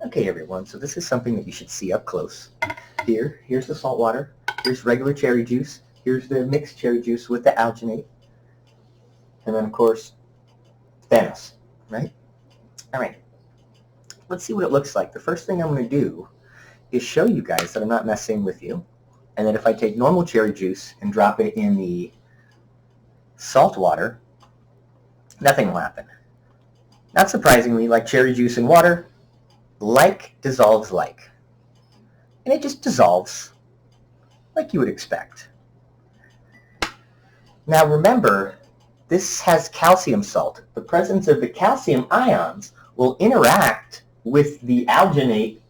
Okay, everyone, so this is something that you should see up close. Here's the salt water. Here's regular cherry juice. Here's the mixed cherry juice with the alginate. And then, of course, Thanos, right? All right, let's see what it looks like. The first thing I'm going to do is show you guys that I'm not messing with you, and that if I take normal cherry juice and drop it in the salt water, nothing will happen. Not surprisingly, like cherry juice in water, like dissolves like. And it just dissolves like you would expect. Now remember, this has calcium salt. The presence of the calcium ions will interact with the alginate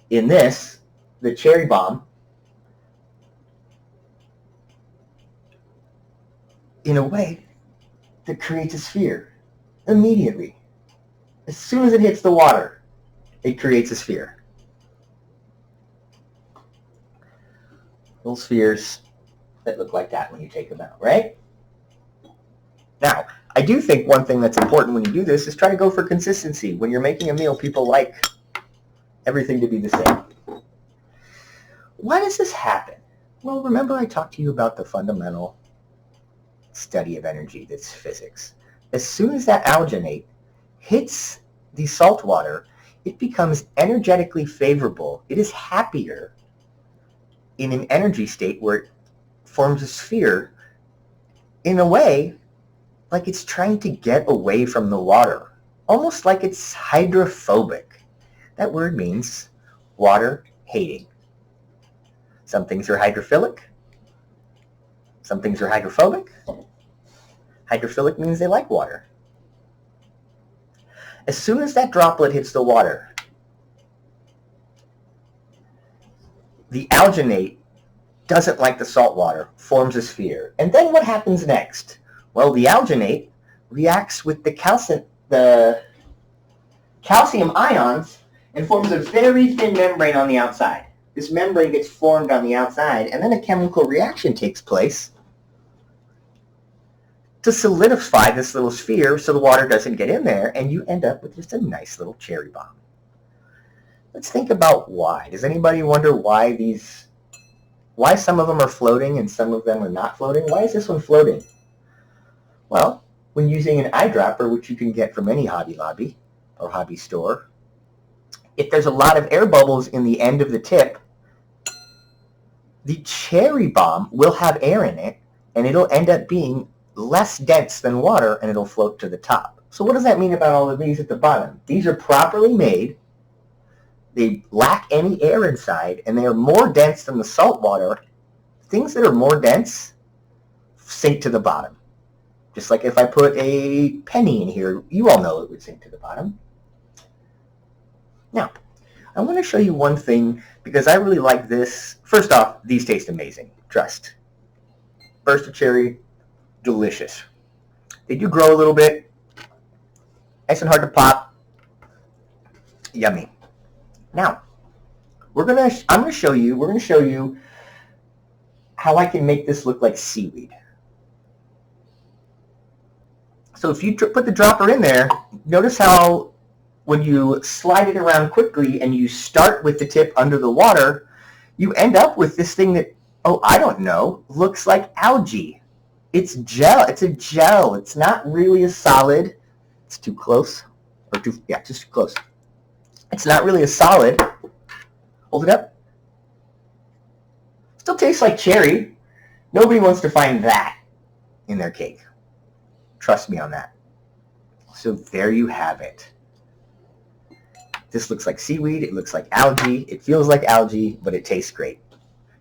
in this, the cherry bomb, in a way that creates a sphere immediately. As soon as it hits the water, it creates a sphere. Little spheres that look like that when you take them out, right? Now, I do think one thing that's important when you do this is try to go for consistency. When you're making a meal, people like everything to be the same. Why does this happen? Well, remember I talked to you about the fundamental study of energy, that's physics. As soon as that alginate hits the salt water, it becomes energetically favorable. It is happier in an energy state where it forms a sphere in a way like it's trying to get away from the water, almost like it's hydrophobic. That word means water hating. Some things are hydrophilic. Some things are hydrophobic. Hydrophilic means they like water. As soon as that droplet hits the water, the alginate doesn't like the salt water, forms a sphere. And then what happens next? Well, the alginate reacts with the calcium ions and forms a very thin membrane on the outside. This membrane gets formed on the outside, and then a chemical reaction takes place to solidify this little sphere so the water doesn't get in there, and you end up with just a nice little cherry bomb. Let's think about why. Does anybody wonder why some of them are floating and some of them are not floating? Why is this one floating? Well, when using an eyedropper, which you can get from any Hobby Lobby or hobby store, if there's a lot of air bubbles in the end of the tip, the cherry bomb will have air in it, and it'll end up being less dense than water, and it'll float to the top. So what does that mean about all of these at the bottom? These are properly made. They lack any air inside, and they are more dense than the salt water. Things that are more dense sink to the bottom. Just like if I put a penny in here, you all know it would sink to the bottom. Now, I want to show you one thing because I really like this. First off, these taste amazing. Trust. Burst of cherry, delicious. They do grow a little bit. Nice and hard to pop. Yummy. Now, we're going to show you how I can make this look like seaweed. So if you put the dropper in there, notice how when you slide it around quickly and you start with the tip under the water, you end up with this thing that, I don't know, looks like algae. It's gel. It's a gel. It's not really a solid. It's too close. Just too close. It's not really a solid. Hold it up. Still tastes like cherry. Nobody wants to find that in their cake. Trust me on that. So there you have it. This looks like seaweed. It looks like algae. It feels like algae, but it tastes great.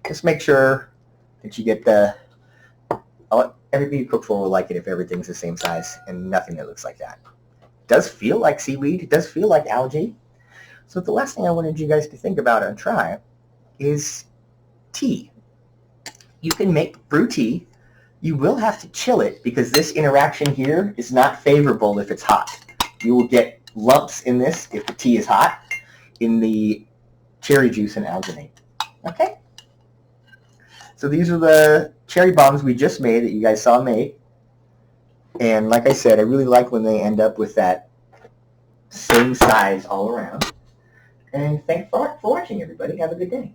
Just make sure that you get everybody you cook for will like it if everything's the same size and nothing that looks like that. It does feel like seaweed. It does feel like algae. So the last thing I wanted you guys to think about and try is tea. You can brew tea. You will have to chill it because this interaction here is not favorable if it's hot. You will get lumps in this if the tea is hot in the cherry juice and alginate. Okay? So these are the cherry bombs we just made that you guys saw made. And like I said, I really like when they end up with that same size all around. And thanks for watching, everybody. Have a good day.